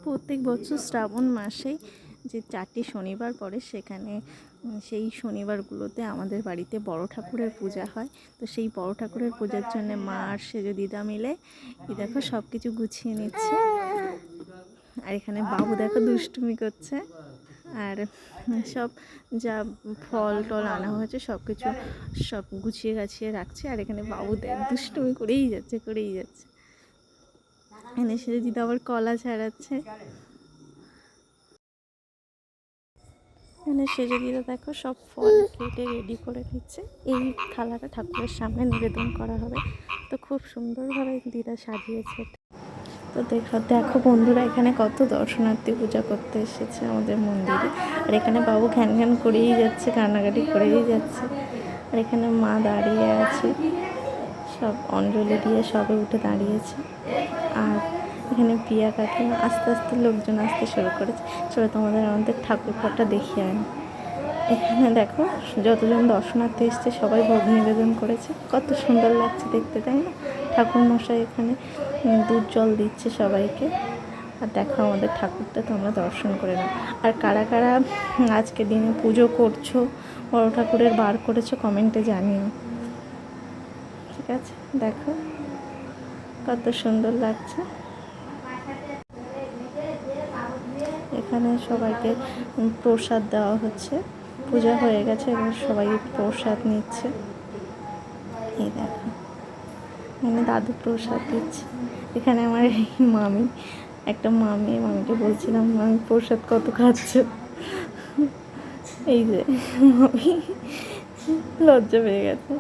প্রত্যেক বছর শ্রাবণ মাসেই যে 4টি শনিবার পড়ে সেখানে সেই শনিবারগুলোতে আমাদের বাড়িতে বড় ঠাকুরের পূজা হয়। তো সেই বড় ঠাকুরের পূজার জন্য মা আর সেজো দিদা মিলে দেখো সব কিছু গুছিয়ে নিচ্ছে। আর এখানে বাবু দেখো দুষ্টুমি করছে। আর সব যা ফল টল আনা হয়েছে সব গুছিয়ে গাছিয়ে রাখছে। আর এখানে বাবু দেখ দুষ্টুমি করেই যাচ্ছে। এখানে সেজো দিদা আবার কলা ছাড়াচ্ছে। এখানে সেজে দিদা দেখো সব ফল কেটে রেডি করে নিচ্ছে। এই থালাটা ঠাকুরের সামনে নিবেদন করা হবে। তো খুব সুন্দরভাবে দিদা সাজিয়েছে। তো দেখো বন্ধুরা, এখানে কত দর্শনার্থী পূজা করতে এসেছে আমাদের মন্দিরে। আর এখানে বাবু ঘ্যান ঘ্যান করেই যাচ্ছে, কান্নাকাটি করেই যাচ্ছে। আর এখানে মা দাঁড়িয়ে আছে, সব অঞ্জলি দিয়ে সবে উঠে দাঁড়িয়েছে। আর এখানে পিয়া কাকিমা আস্তে আস্তে লোকজন আসতে শুরু করেছে। সবাই আমাদের ঠাকুর ঘরটা দেখিয়ে আনে। এখানে দেখো যতজন দর্শনার্থী এসছে সবাই ভোগ নিবেদন করেছে। কত সুন্দর লাগছে দেখতে, তাই না? ঠাকুর মশাই এখানে দুধ জল দিচ্ছে সবাইকে। আর দেখো আমাদের ঠাকুরটা তোমরা দর্শন করে নাও। আর কারা কারা আজকে দিনে পুজো করছো, বড় ঠাকুরের বার করেছো, কমেন্টে জানিও। ঠিক আছে, দেখো কত সুন্দর লাগছে। এখানে সবাইকে প্রসাদ দেওয়া হচ্ছে। পূজা হয়ে গেছে, এবার সবাই প্রসাদ নিচ্ছে। এই দেখো এখানে দাদু প্রসাদ দিচ্ছে। এখানে আমার মামিকে বলছিলাম, মামি প্রসাদ কত খাচ্ছ? এই যে মামি লজ্জা পেয়ে গেছে।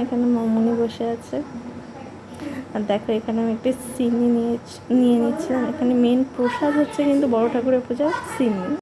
এখানে মামুনি বসে আছে। আর দেখো এখানে আমি একটা সিন্নি নিয়ে নিচ্ছিলাম। এখানে মেন প্রসাদ হচ্ছে কিন্তু বড় ঠাকুরের পূজার সিন্নি।